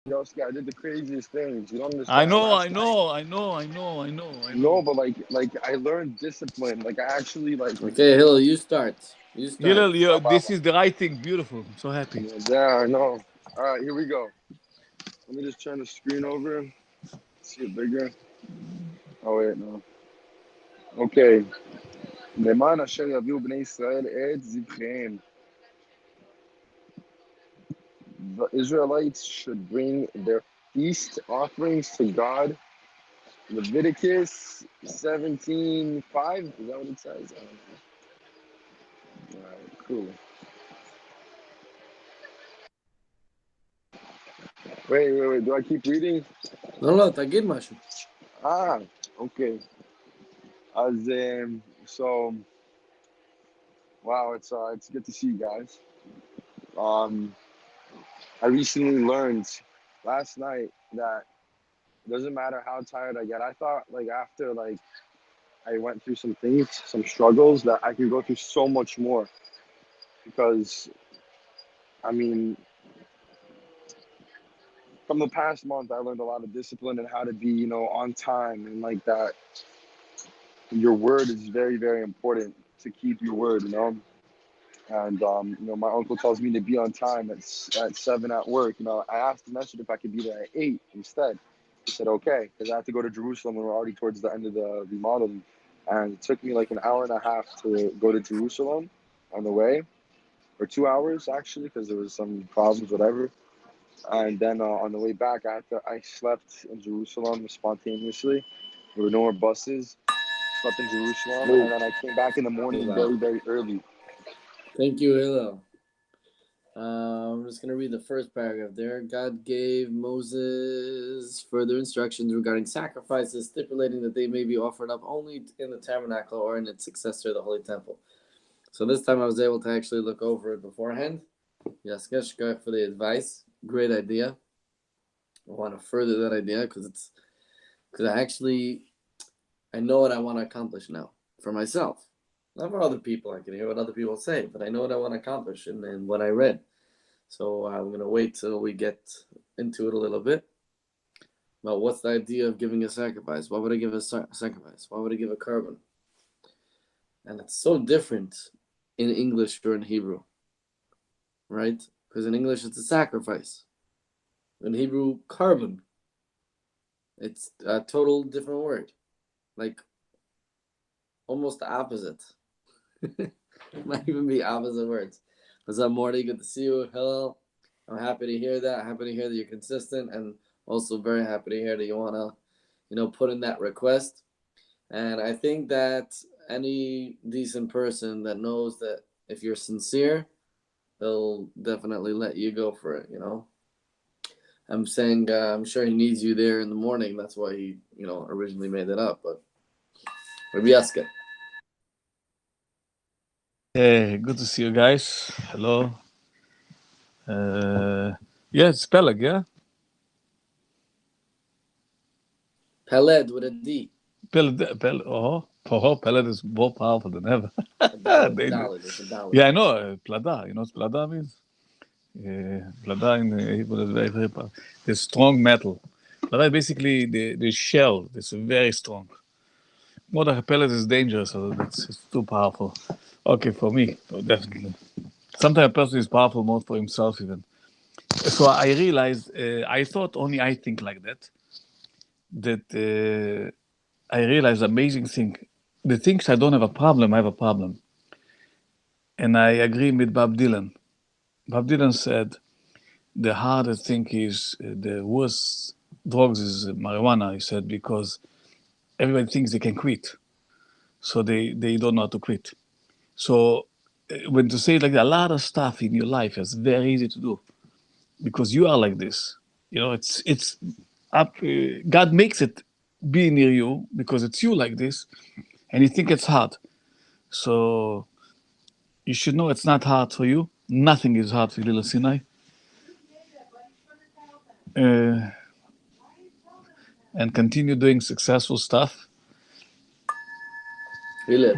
Yoski, I did the craziest things. You don't I understand. know, I Last night, know, I know, I know, I know, I no, know. but like I learned discipline. Like I actually like. Okay, Hill, you start. You start. Gilal, this is the right thing. Beautiful. I'm so happy. Yeah, I know. All right, here we go. Let me just turn the screen over. See it bigger. Oh wait, no. Okay. למען אשר יביאו בני ישראל את זבחיהם. The Israelites should bring their feast offerings to God. Leviticus 17:5. Is that what it says? I don't know. All right, cool. Wait. Do I keep reading? לא, תגיד משהו. Ah, okay. As so wow, it's good to see you guys. Um, I recently learned last night that it doesn't matter how tired I get. I thought like after like I went through some things, some struggles that I could go through so much more because I mean from the past month I learned a lot of discipline and how to be, on time and like that your word is very, very important to keep your word. And my uncle tells me to be on time at 7 at work. I asked him yesterday if I could be there at 8 instead. He said okay, because I have to go to Jerusalem and we're already towards the end of the remodeling. And it took me like an hour and a half to go to Jerusalem on the way, or 2 hours actually, because there was some problems, whatever. And then on the way back, I slept in Jerusalem spontaneously. There were no more buses. Slept in Jerusalem, and then I came back in the morning Hillel. very, very early. Thank you, Hillel. I'm just going to read the first paragraph there. God gave Moses further instructions regarding sacrifices, stipulating that they may be offered up only in the tabernacle or in its successor, the Holy Temple. So this time I was able to actually look over it beforehand. Yes, for the advice. Great idea. I want to further that idea because I know what I want to accomplish now for myself. Not for other people. I can hear what other people say, but I know what I want to accomplish in what I read. So I'm going to wait till we get into it a little bit. Well, what's the idea of giving a sacrifice? Why would I give a sacrifice? Why would I give a carbon? And it's so different in English or in Hebrew, right? Because in English it's a sacrifice. In Hebrew, carbon. It's a total different word. Like almost the opposite. It might even be opposite words. What's up, Morty? Good to see you. Hello. I'm happy to hear that. Happy to hear that you're consistent, and also very happy to hear that you want to, put in that request. And I think that any decent person that knows that if you're sincere, they'll definitely let you go for it. I'm saying I'm sure he needs you there in the morning. That's why he, originally made it up. But maybe ask it. Good to see you guys. Hello. Yeah, it's Peleg, yeah? Peled with a D. Peled is more powerful than ever. A dollar. Dangerous. Dollar. It's a dollar. Yeah, I know. Plada. You know what Plada means? Plada in Hebrew is very, very powerful. The strong metal. Plada is basically the shell. It's very strong. More than a pellet is dangerous, so it's too powerful. Okay, for me, definitely. Sometimes a person is powerful more for himself even. So I realized, I thought only I think like that. That I realized amazing thing. The things I don't have a problem, I have a problem. And I agree with Bob Dylan. Bob Dylan said the hardest thing is the worst drugs is marijuana. He said because everybody thinks they can quit, so they don't know how to quit. So when to say it like that, a lot of stuff in your life is very easy to do because you are like this. It's up. God makes it be near you because it's you like this, and you think it's hard. So you should know it's not hard for you. Nothing is hard for you, little Sinai. Uh, and continue doing successful stuff. Hillel.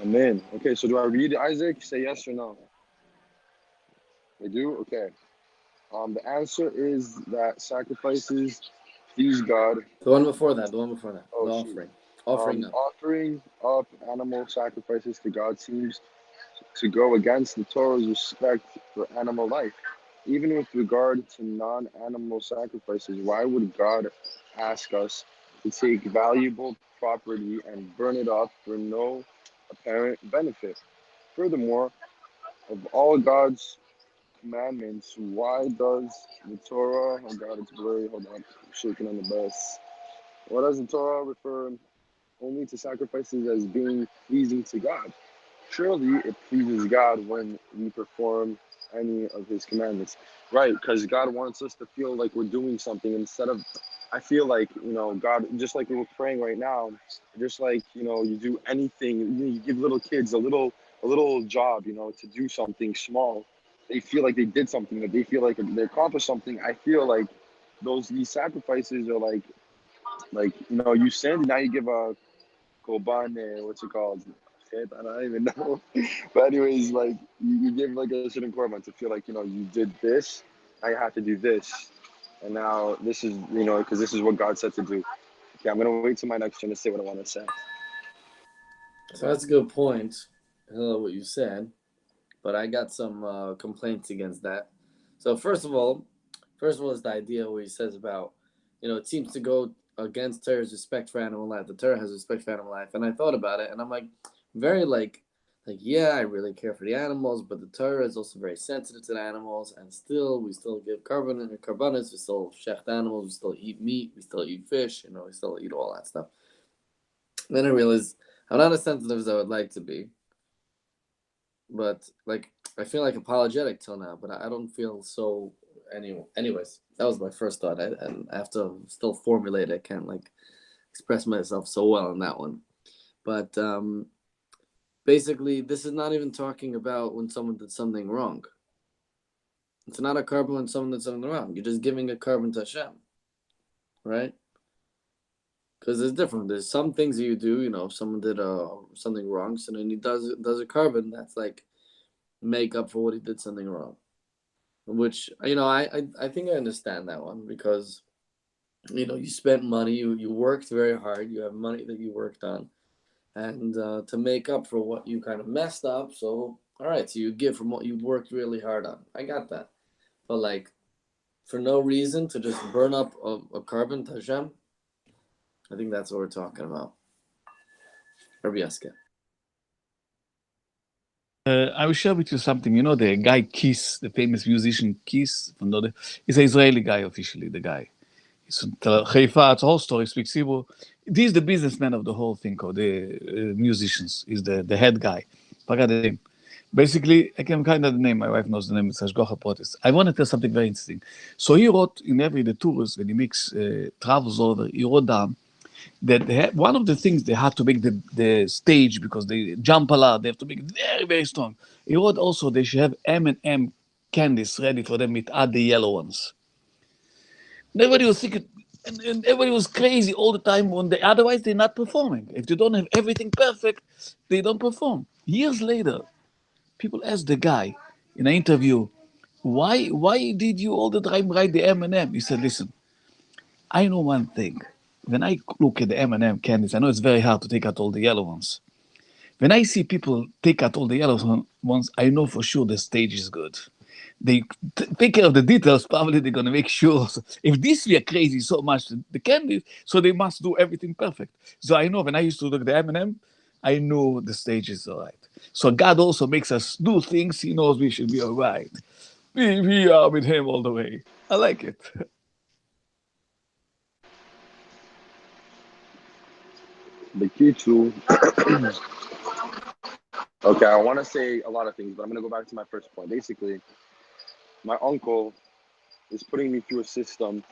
Amen. Okay, so do I read Isaac? Say yes or no. I do? Okay. The answer is that sacrifices please God. The one before that. The one before that. Oh The shoot. offering. Offering up. Offering up animal sacrifices to God seems to go against the Torah's respect for animal life. Even with regard to non animal sacrifices, why would God ask us to take valuable property and burn it up for no apparent benefit? Furthermore, of all God's commandments, why does the Torah, oh God, it's blurry, hold on, I'm shaking on the bus. Why does the Torah refer only to sacrifices as being pleasing to God? Surely it pleases God when we perform any of his commandments. Right, because God wants us to feel like we're doing something instead of, I feel like, God, just like we're praying right now, just like, you do anything, you give little kids a little job, to do something small. They feel like they did something, that they feel like they accomplished something. I feel like these sacrifices are like, you sinned, now you give a Koban, what's it called? Shit, I don't even know. But anyways, like you give like a certain korban to feel like you did this, now you have to do this, and now this is because this is what God said to do. Okay, I'm gonna wait till my next turn to say what I want to say. So that's a good point. What you said, but I got some complaints against that. So first of all, is the idea where he says about, it seems to go against Torah's respect for animal life. The Torah has respect for animal life, and I thought about it, and I'm like, very like yeah, I really care for the animals, but the Torah is also very sensitive to the animals, and we still give carbonates, we still shecht animals, we still eat meat, we still eat fish, we still eat all that stuff. And then I realized I'm not as sensitive as I would like to be, but like I feel like apologetic till now, but I don't feel so. Anyways, that was my first thought, and after still formulate, I can't like express myself so well on that one. But basically, this is not even talking about when someone did something wrong. It's not a carbon when someone did something wrong. You're just giving a carbon to Hashem, right? Because it's different. There's some things that you do. If someone did something wrong, so then he does a carbon. That's like make up for what he did something wrong. Which I think I understand that one because you spent money, you worked very hard, you have money that you worked on, and to make up for what you kind of messed up. So all right, so you give from what you worked really hard on. I got that, but like for no reason to just burn up a carbon to Hashem, I think that's what we're talking about. Rabbi Yaska. I will share with you something. You know the guy Kiss, the famous musician Kiss from the, he's an Israeli guy officially. The guy, he's from Haifa. It's a whole story. Speaks Hebrew. He's the businessman of the whole thing, or the musicians. He's the head guy. Forgot the name. Basically, I can kind of the name. My wife knows the name. It's Hashgacha Protest. I want to tell something very interesting. So he wrote in every the tours when he makes travels over. He wrote down that one of the things they had to make the stage because they jump a lot. They have to make it very very strong. He wrote also they should have M&M candies ready for them with add the yellow ones. And everybody was thinking, and everybody was crazy all the time when they otherwise they're not performing. If they don't have everything perfect, they don't perform. Years later, people asked the guy in an interview, why did you all the time write the M&M? He said, listen, I know one thing. When I look at the M&M candies, I know it's very hard to take out all the yellow ones. When I see people take out all the yellow ones, I know for sure the stage is good. They take care of the details. Probably they're gonna make sure. So if this we are crazy so much, the candies, so they must do everything perfect. So I know when I used to look at the M&M, I know the stage is all right. So God also makes us do things. He knows we should be all right. We are with Him all the way. I like it. The key to okay, I want to say a lot of things, but I'm gonna go back to my first point. Basically, my uncle is putting me through a system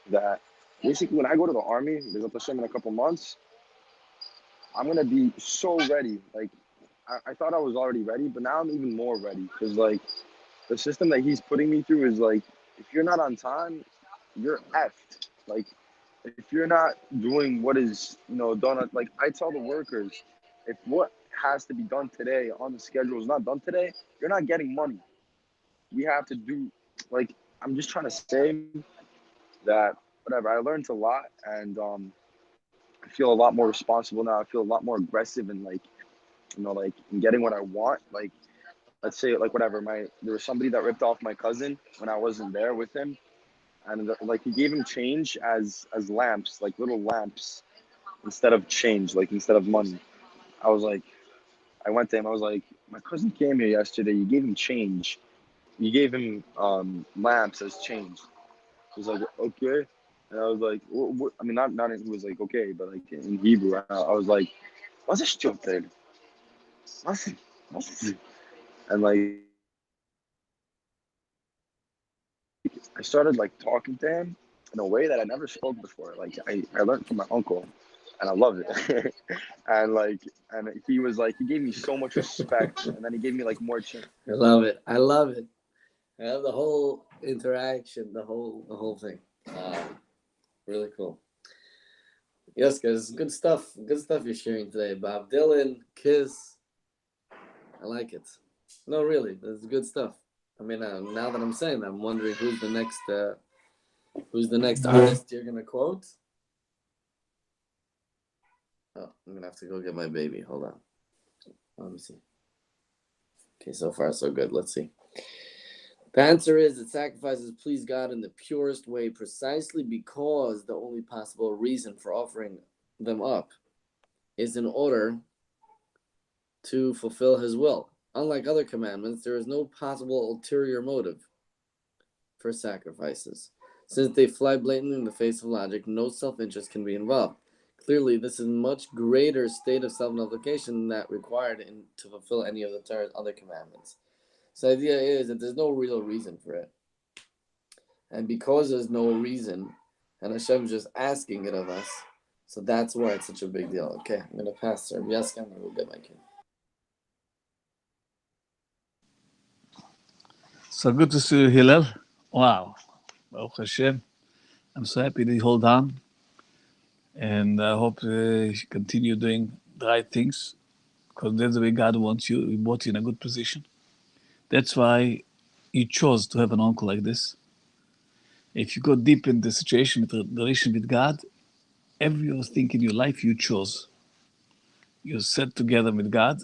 that basically when I go to the army, there's a Hashem in a couple months, I'm gonna be so ready. Like I thought I was already ready, but now I'm even more ready because like the system that he's putting me through is like if you're not on time, you're effed. Like if you're not doing what is done, like I tell the workers, if what has to be done today on the schedule is not done today, you're not getting money. We have to do like I'm just trying to say that whatever, I learned a lot, and I feel a lot more responsible now. I feel a lot more aggressive and like, like in getting what I want. Like, let's say like whatever, there was somebody that ripped off my cousin when I wasn't there with him, and like he gave him change as lamps, like little lamps instead of change, like instead of money. I was like, I went to him. I was like, my cousin came here yesterday. You gave him change. You gave him lamps as change. He was like, okay. And I was like, I mean, not he was like, okay, but like in Hebrew, I was like, what's a stupid? What's and like I started like talking to him in a way that I never spoke before. Like I learned from my uncle, and I loved it. and like and he was like he gave me so much respect, and then he gave me like more chance. I love it. I love it. I love the whole interaction, the whole thing. Really cool. Yes, guys, good stuff. Good stuff you're sharing today, Bob Dylan, Kiss. I like it. No, really, that's good stuff. I mean, now that I'm saying that, I'm wondering who's the next artist you're gonna quote. Oh, I'm gonna have to go get my baby. Hold on. Let me see. Okay, so far so good. Let's see. The answer is that sacrifices please God in the purest way precisely because the only possible reason for offering them up is in order to fulfill his will. Unlike other commandments, there is no possible ulterior motive for sacrifices. Since they fly blatantly in the face of logic, no self-interest can be involved. Clearly, this is a much greater state of self-nullification than that required to fulfill any of the Torah's other commandments. So the idea is that there's no real reason for it. And because there's no reason, and Hashem's just asking it of us, so that's why it's such a big deal. Okay, I'm going to pass her. Yes, I'm going to go get my kid. So good to see you, Hillel. Wow. Baruch Hashem. I'm so happy that you hold on. And I hope you continue doing the right things because that's the way God wants you. He brought you in a good position. That's why you chose to have an uncle like this. If you go deep in the situation with the relation with God, everything in your life you chose. You sat together with God,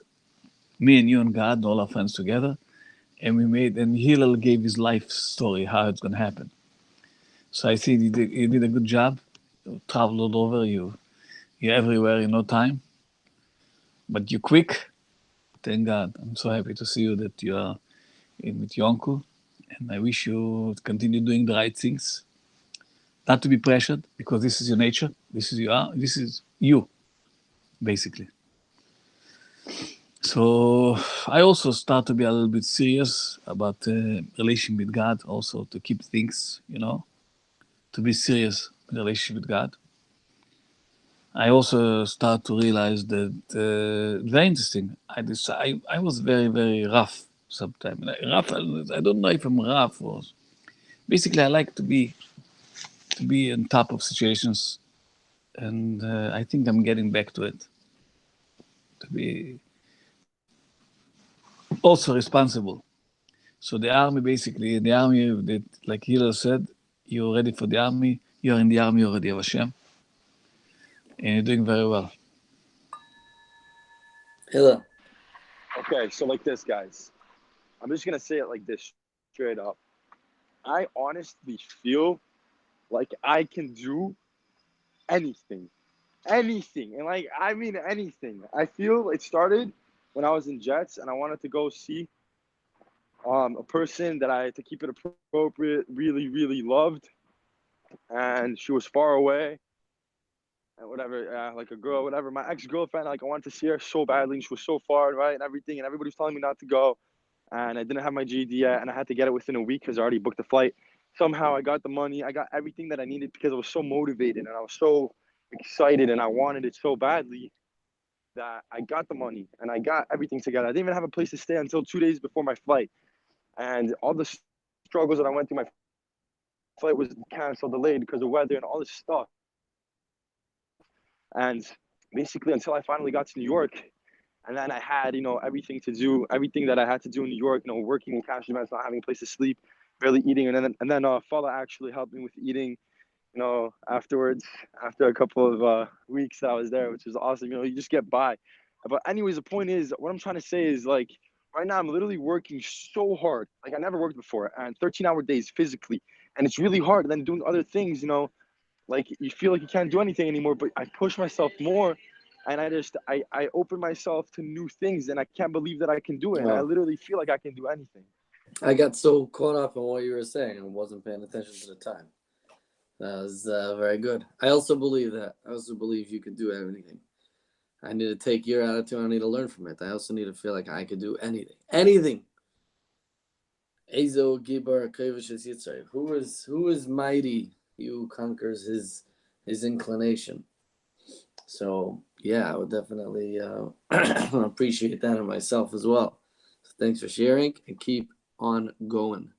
me and you and God, and all our friends together, and Hillel gave his life story, how it's going to happen. So I think you did a good job. You traveled all over, you're everywhere in no time, but you're quick. Thank God. I'm so happy to see you that you are in with your uncle, and I wish you to continue doing the right things. Not to be pressured, because this is your nature. This is you, basically. So I also start to be a little bit serious about relation with God, also to keep things, to be serious in relation with God. I also start to realize that very interesting. I was very very rough sometimes. Rough. I don't know if I'm rough or basically I like to be on top of situations, and I think I'm getting back to it. To be also responsible. So the army, basically, in the army, that, like Hillel said, you're ready for the army. You're in the army already of Hashem, and you're doing very well. Hello. Okay, so like this, guys. I'm just gonna say it like this, straight up. I honestly feel like I can do anything, anything, and like I mean anything. I feel it started when I was in Jets, and I wanted to go see a person that I, to keep it appropriate, really really loved, and she was far away, and whatever, like a girl, whatever. My ex-girlfriend, like I wanted to see her so badly, and she was so far, right, and everything, and everybody was telling me not to go, and I didn't have my GED yet, and I had to get it within a week because I already booked the flight. Somehow I got the money, I got everything that I needed because I was so motivated and I was so excited and I wanted it so badly that I got the money and I got everything together. I didn't even have a place to stay until 2 days before my flight, and all the struggles that I went through, my flight was canceled, delayed because of weather and all this stuff. And basically, until I finally got to New York, and then I had, everything to do, everything that I had to do in New York, working in cash events, not having a place to sleep, barely eating, and then Fala actually helped me with eating, afterwards, after a couple of weeks that I was there, which was awesome. You just get by. But anyways, the point is, what I'm trying to say is, like, right now I'm literally working so hard, like I never worked before, and 13-hour days physically, and it's really hard. And then doing other things, like you feel like you can't do anything anymore, but I push myself more, and I open myself to new things, and I can't believe that I can do it, and I Wow. literally feel like I can do anything. I got so caught up in what you were saying and wasn't paying attention to the time. That was very good. I also believe that. I also believe you can do anything. I need to take your attitude. I need to learn from it. I also need to feel like I could do anything. Anything. Ezo Gibar Kovish Yitzhak. Who is mighty? He who conquers his inclination. So yeah, I would definitely appreciate that in myself as well. So thanks for sharing and keep on going.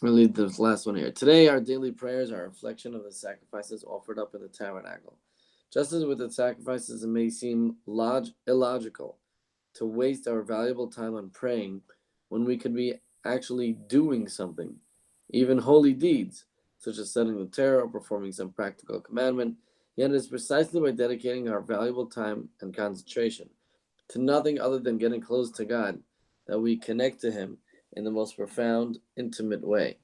We'll leave this last one here. Today, our daily prayers are a reflection of the sacrifices offered up in the tabernacle. Just as with the sacrifices, it may seem illogical to waste our valuable time on praying when we could be actually doing something, even holy deeds, such as setting the Torah or performing some practical commandment. Yet it is precisely by dedicating our valuable time and concentration to nothing other than getting close to God that we connect to Him in the most profound, intimate way.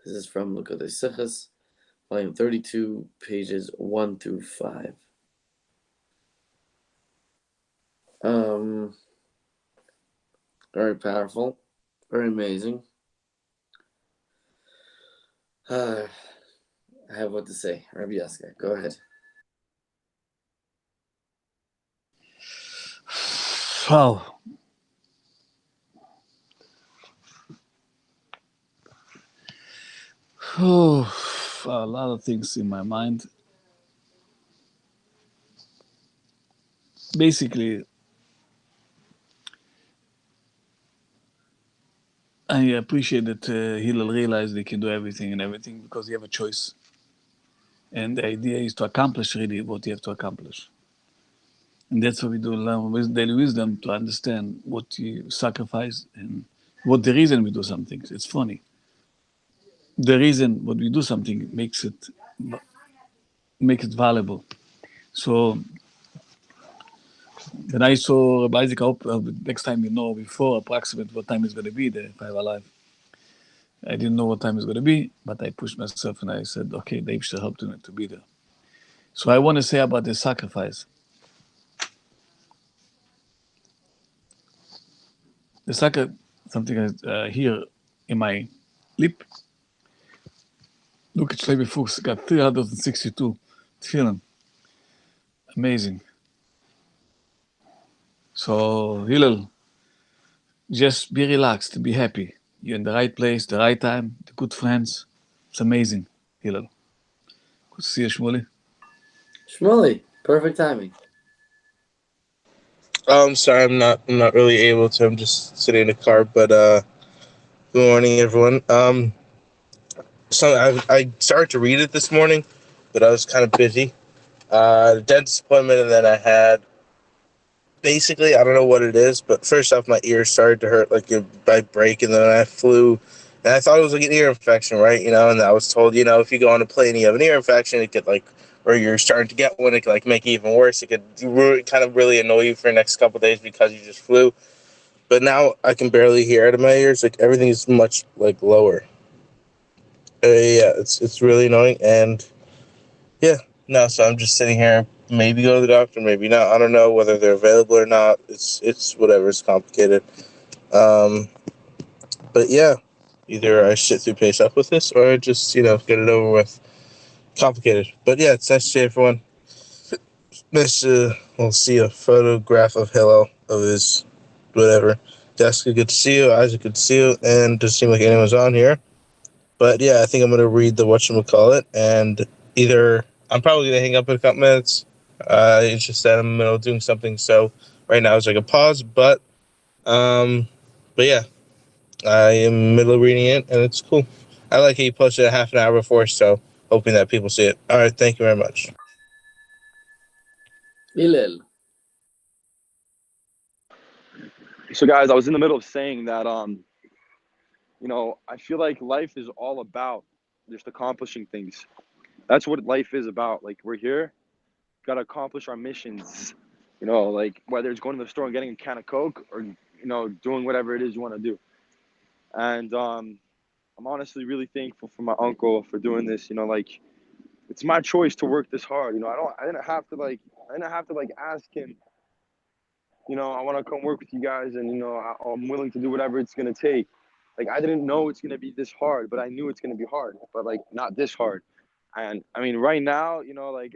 This is from Likutei Sichos, volume 32, pages 1 through 5. Very powerful, very amazing. I have what to say. Rabbi Yaska, go ahead. Wow. Oh, a lot of things in my mind. Basically, I appreciate that Hillel realized they can do everything and everything because you have a choice. And the idea is to accomplish really what you have to accomplish. And that's what we do, learn with daily wisdom to understand what you sacrifice and what the reason we do some things. It's funny. The reason what we do something makes it valuable. So when I saw Rabbi Isaac, I hope next time you know before approximate what time is going to be the FiveAlive. I didn't know what time it's going to be, but I pushed myself and I said, okay, Dave should help to be there. So I want to say about the sacrifice. The sacrifice, something I hear in my lip. Look at Shlevi Fuchs, got 362 tefillin. Amazing. So, Hillel, just be relaxed, be happy. You're in the right place, the right time, the good friends. It's amazing, Hillel. Good to see you, Shmuley. Shmuley, perfect timing. Sorry, I'm not really able to. I'm just sitting in the car. But good morning, everyone. So I started to read it this morning, but I was kind of busy. The dentist appointment, and then I had basically, I don't know what it is, but first off, my ear started to hurt like by break, and then I flew, and I thought it was like an ear infection, right? And I was told, if you go on a plane and you have an ear infection, it could like, or you're starting to get one, it could like make it even worse. It could kind of really annoy you for the next couple of days because you just flew. But now I can barely hear out of my ears. Like everything is much like lower. Yeah, it's really annoying, and yeah, no. So I'm just sitting here. Maybe go to the doctor, maybe not. I don't know whether they're available or not. It's whatever. It's complicated. Um, but yeah, either I sit through pace up with this, or I just get it over with. Complicated, but yeah, it's nice to see everyone. Nice to see a photograph of Hillel of his whatever. Jessica, good to see you. Isaac, good to see you. And doesn't seem like anyone's on here. But yeah, I think I'm gonna read the whatchamacallit, and either I'm probably gonna hang up in a couple minutes. It's just that I'm in the middle of doing something, so right now it's like a pause. But yeah, I am in the middle of reading it, and it's cool. I like how you posted it half an hour before, so hoping that people see it. All right, thank you very much. Hillel. So guys, I was in the middle of saying that I feel like life is all about just accomplishing things. That's what life is about. Like we're here, gotta accomplish our missions. Like whether it's going to the store and getting a can of Coke or doing whatever it is you want to do. And I'm honestly really thankful for my uncle for doing this. Like it's my choice to work this hard. I didn't have to like ask him. I want to come work with you guys, and I'm willing to do whatever it's gonna take. Like I didn't know it's gonna be this hard, but I knew it's gonna be hard, but like not this hard. And I mean, right now, like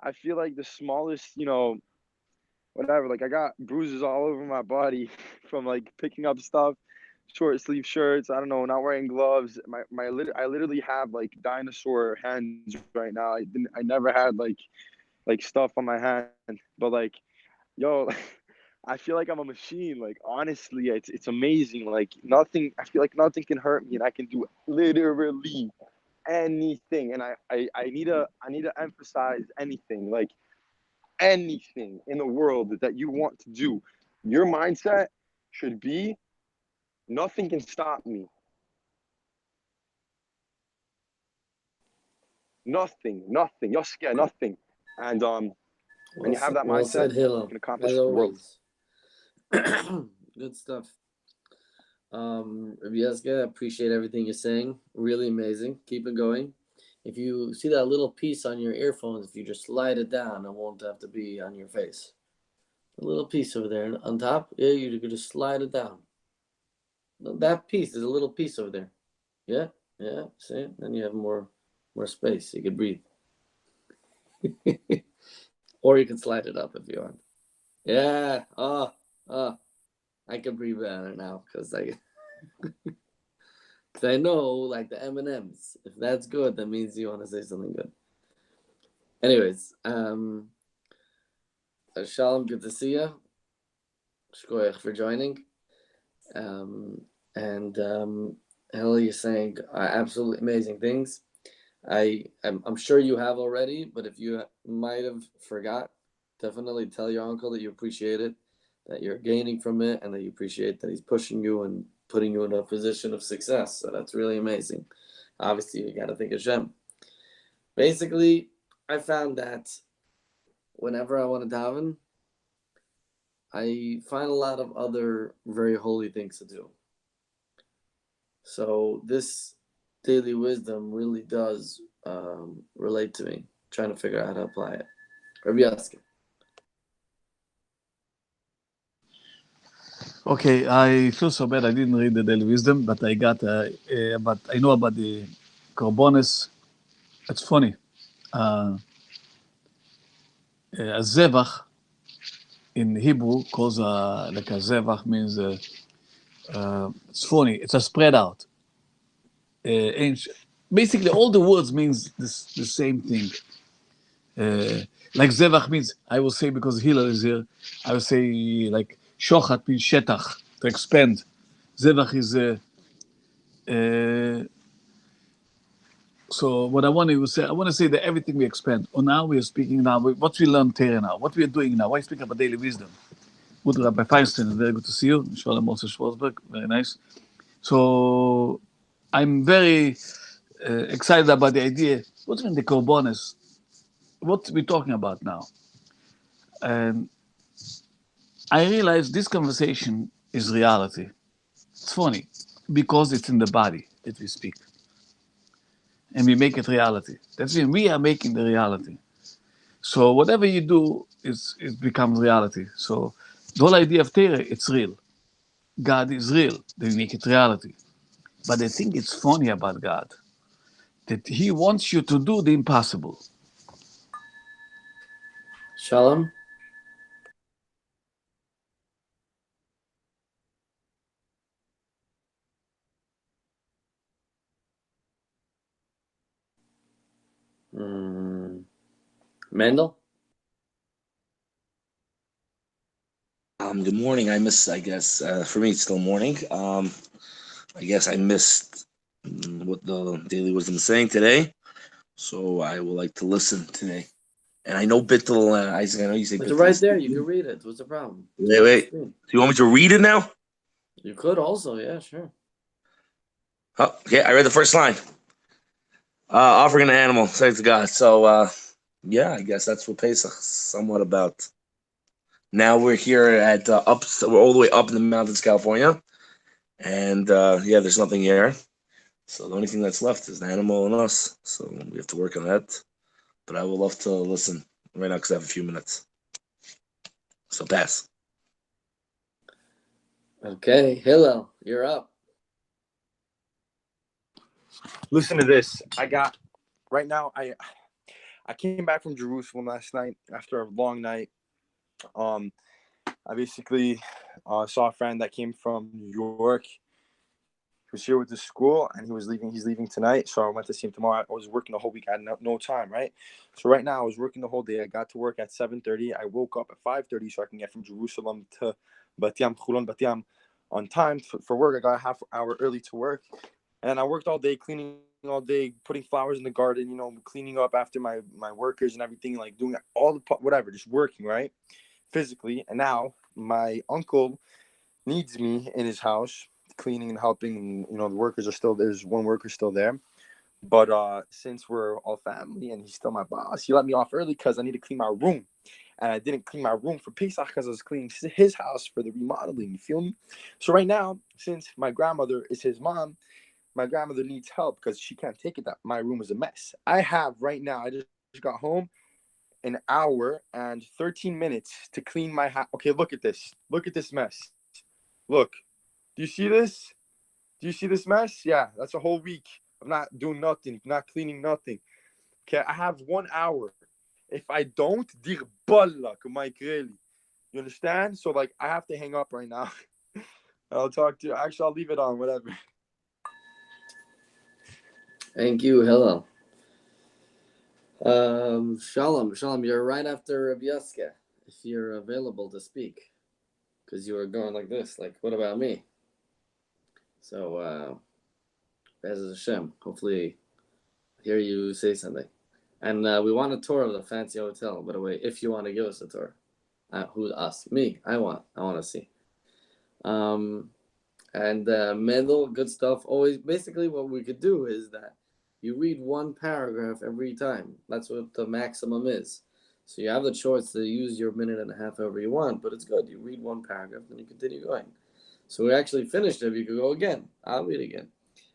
I feel like the smallest, whatever. Like I got bruises all over my body from like picking up stuff, short sleeve shirts. I don't know, not wearing gloves. I literally have like dinosaur hands right now. I never had like stuff on my hand, but like, yo, I feel like I'm a machine. Like honestly, it's amazing. Like nothing. I feel like nothing can hurt me, and I can do literally anything. And I need to emphasize anything. Like anything in the world that you want to do, your mindset should be nothing can stop me. Nothing. You're scared, nothing. And when Well, you have that well mindset, said, you Hillel, can as accomplish the world. always. Good stuff. Rabbi Yeska, I appreciate everything you're saying. Really amazing. Keep it going. If you see that little piece on your earphones, if you just slide it down, it won't have to be on your face. A little piece over there on top, yeah, you could just slide it down. That piece, there's a little piece over there. Yeah, yeah, see? Then you have more space. You can breathe. Or you can slide it up if you want. Yeah. Oh, I can breathe better now because I know, like the M&Ms. If that's good, that means you want to say something good. Anyways, Shalom, good to see you. Shkoyach for joining. And Hell, you're saying absolutely amazing things. I'm sure you have already, but if you might have forgot, definitely tell your uncle that you appreciate it, that you're gaining from it, and that you appreciate that he's pushing you and putting you in a position of success. So that's really amazing. Obviously, you got to thank Hashem. Basically, I found that whenever I want to daven, I find a lot of other very holy things to do. So this daily wisdom really does relate to me, trying to figure out how to apply it. Rabbi Yaska. Okay, I feel so bad I didn't read the Daily Wisdom, but but I know about the Korbonis. It's funny. A zevach in Hebrew calls like a zevach means it's funny. It's a spread out. Basically, all the words means the same thing. Like zevach means I will say because Hillel is here. I will say like shochat means shetach to expand. Zevach is so what I want to say, that everything we expand. Oh, now we are speaking now. What we learn Torah now. What we are doing now. Why speak about daily wisdom? Good Rabbi Feinstein, very good to see you. Shalom also Schwarzberg, very nice. So I'm very excited about the idea. What's in the Korbonis? What we're talking about now? And I realize this conversation is reality. It's funny because it's in the body that we speak. And we make it reality. That's when we are making the reality. So whatever you do, it becomes reality. So the whole idea of Torah, it's real. God is real. They make it reality. But I think it's funny about God that He wants you to do the impossible. Shalom. Mendel? Good morning. I guess, for me, it's still morning. I guess I missed what the Daily Wisdom is saying today. So I would like to listen today. And I know Bittel, Isaac, I know you say It's Bittel. right there. You can read it. What's the problem? Wait. Do you want me to read it now? You could also, yeah, sure. Oh, okay, I read the first line. Offering an animal, thanks to God. So, yeah, I guess that's what Pesach is somewhat about. Now we're here at we're all the way up in the mountains, California, and yeah, there's nothing here. So the only thing that's left is the animal and us. So we have to work on that. But I would love to listen right now because I have a few minutes. So pass. Okay, Hillel, you're up. Listen to this. Right now. I came back from Jerusalem last night after a long night. I basically saw a friend that came from New York. He was here with the school, and he was leaving. He's leaving tonight, so I went to see him tomorrow. I was working the whole week. I had no time, right? So right now, I was working the whole day. I got to work at 7:30. I woke up at 5:30 so I can get from Jerusalem to Chulon Bat Yam, on time for work. I got a half hour early to work, and I worked all day, cleaning all day, putting flowers in the garden, cleaning up after my workers and everything, like doing all the whatever, just working, right, physically. And now my uncle needs me in his house cleaning and helping, and the workers are still there's one worker still there, but since we're all family and he's still my boss, he let me off early because I need to clean my room, and I didn't clean my room for Pesach because I was cleaning his house for the remodeling, you feel me? So right now, since my grandmother is his mom, my grandmother needs help because she can't take it that my room is a mess. I have right now, I just got home, an hour and 13 minutes to clean my house. Okay, look at this mess. Look, do you see this? Do you see this mess? Yeah, that's a whole week of not doing nothing, not cleaning nothing. Okay, I have 1 hour. If I don't, dir balla, my grelly. You understand? So, like, I have to hang up right now. I'll talk to you. Actually, I'll leave it on, whatever. Thank you, Hillel. Shalom, you're right after Rabbi Yaska, if you're available to speak, because you were going like this, like, what about me? So, Bez Hashem, hopefully hear you say something. And we want a tour of the fancy hotel, by the way, if you want to give us a tour. Who's us? Me. I want to see. And Mendel, good stuff. Always, basically what we could do is that you read one paragraph every time. That's what the maximum is. So you have the choice to use your minute and a half however you want, but it's good. You read one paragraph, then you continue going. So we actually finished it. You could go again. I'll read again.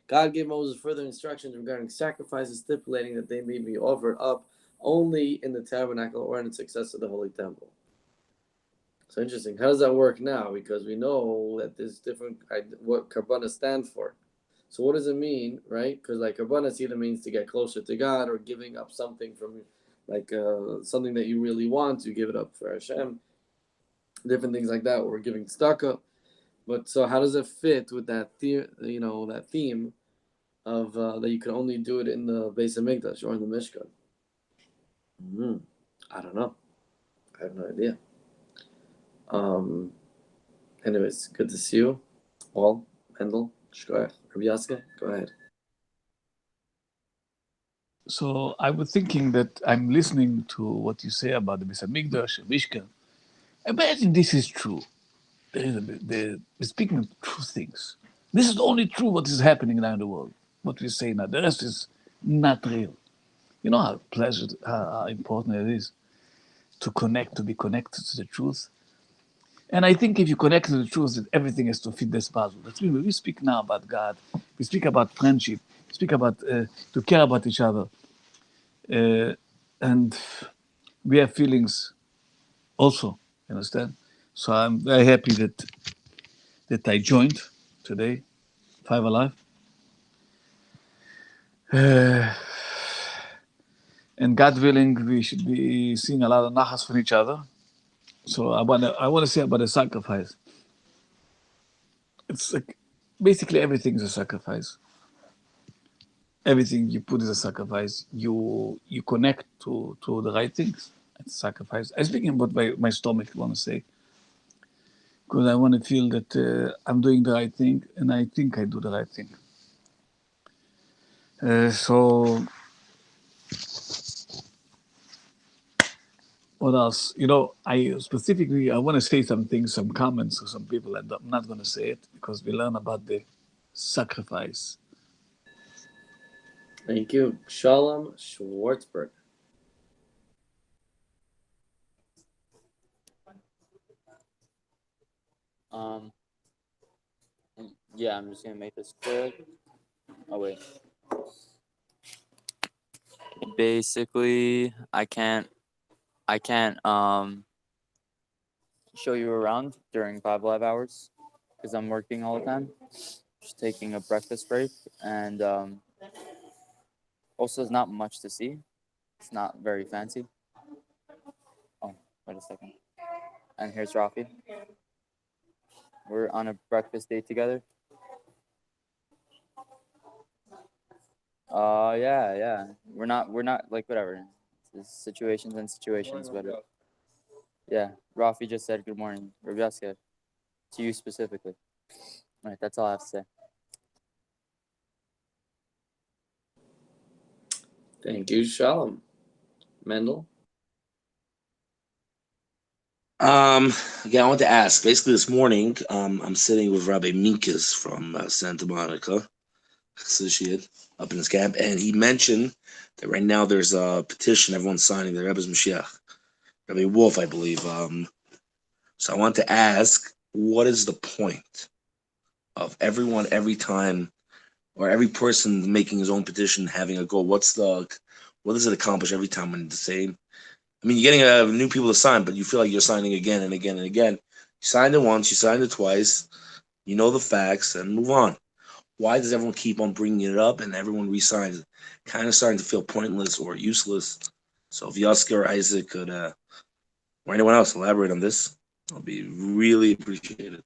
God gave Moses further instructions regarding sacrifices, stipulating that they may be offered up only in the tabernacle or in the success of the holy temple. So interesting. How does that work now? Because we know that there's different what karbanas stand for. So what does it mean, right? Because like karbanas either means to get closer to God or giving up something from, like something that you really want, you give it up for Hashem. Different things like that. Or giving tzedakah. But so how does it fit with that that theme of that you can only do it in the Beis Hamikdash or in the Mishkan? I don't know. I have no idea. Anyways, good to see you all. Mendel, Shkoyach, Rabbi Yaska, go ahead. So I was thinking that I'm listening to what you say about the Beis Hamikdash, Mishkan. Imagine this is true. We're speaking of true things. This is only true what is happening around the world. What we say now, the rest is not real. You know how important it is to be connected to the truth. And I think if you connect to the truth, that everything has to fit this puzzle. That's mean when we speak now about God, we speak about friendship, we speak about to care about each other, and we have feelings also. You understand? So I'm very happy that I joined today, FiveAlive. And God willing, we should be seeing a lot of nachas from each other. So I wanna say about the sacrifice. It's like basically everything is a sacrifice. Everything you put is a sacrifice. You connect to the right things. It's sacrifice. I'm speaking about my stomach, I want to say, because I want to feel that I'm doing the right thing, and I think I do the right thing. So What else? I specifically I want to say some things, some comments to some people, and I'm not going to say it because we learn about the sacrifice. Thank you. Shalom Schwartzberg. Yeah, I'm just gonna make this quick. Oh wait. Basically, I can't show you around during FiveAlive hours because I'm working all the time. Just taking a breakfast break, and also there's not much to see. It's not very fancy. Oh, wait a second. And here's Rafi. We're on a breakfast date together. Yeah. We're not like whatever. It's situations and situations, but yeah. Rafi just said good morning. Rabiaska, to you specifically. All right, that's all I have to say. Thank you, Shalom. Mendel. Again, I want to ask. Basically, this morning, I'm sitting with Rabbi Minkus from Santa Monica, associate up in his camp, and he mentioned that right now there's a petition everyone's signing, the Rebbe's Mashiach, Rabbi Wolf, I believe. So I want to ask, what is the point of everyone every time, or every person making his own petition having a goal? What does it accomplish every time when the same? I mean, you're getting new people to sign, but you feel like you're signing again and again and again. You signed it once, you signed it twice, you know the facts, and move on. Why does everyone keep on bringing it up and everyone resigns? Kind of starting to feel pointless or useless. So if Yasker or Isaac could, or anyone else, elaborate on this, I'll be really appreciated.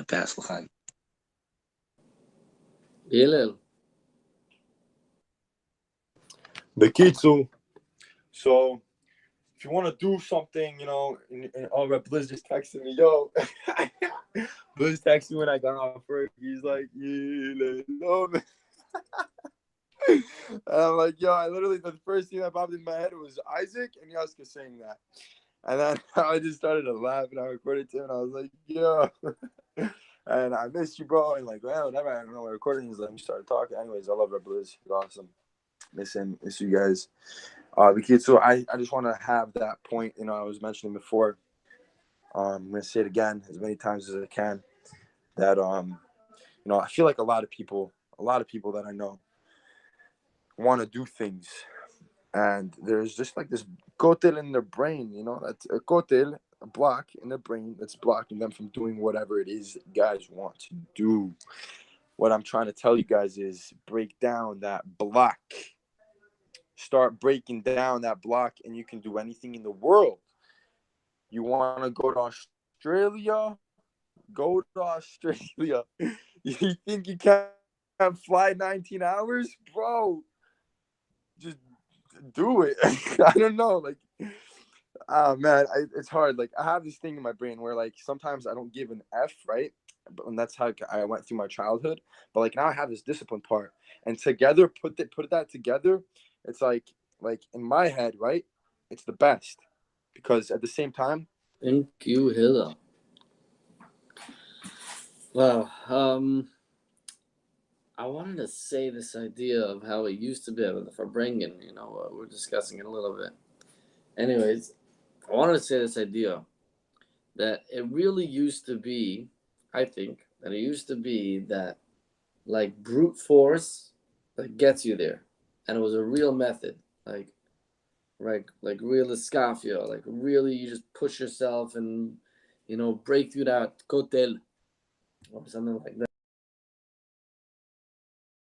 Pass L'chaim. Hillel. Bekitsu. So if you want to do something, and all right, Blizz just texted me, yo. Blizz texted me when I got off work. He's like, yeah, no, man. And I'm like, yo, the first thing that popped in my head was Isaac and Yaska saying that. And then I just started to laugh and I recorded to him and I was like, yo. And I missed you, bro. And like, well, whatever. I don't know what recording is. Let me start talking. Anyways, I love Red Blizz. He's awesome. Miss him. Miss you guys. So I just want to have that point, I was mentioning before. I'm going to say it again as many times as I can. That, I feel like a lot of people that I know want to do things. And there's just like this kotel in their brain, that's a kotel, a block in their brain that's blocking them from doing whatever it is guys want to do. What I'm trying to tell you guys is break down that block. Start breaking down that block and you can do anything in the world. You want to go to Australia? Go to Australia. You think you can't fly 19 hours? Bro, just do it. I don't know. Like, man, it's hard. Like, I have this thing in my brain where, like, sometimes I don't give an F, right? And that's how I went through my childhood. But, like, now I have this discipline part. And together, put that together, it's like in my head, right? It's the best. Because at the same time, Thank you, Hillel. Wow. I wanted to say this idea of how it used to be with Farbrengen, we're discussing it a little bit. Anyways, I wanted to say this idea that it really used to be, I think, that it used to be that like brute force that gets you there. And it was a real method, like real escafio, like really you just push yourself and, break through that kotel or something like that.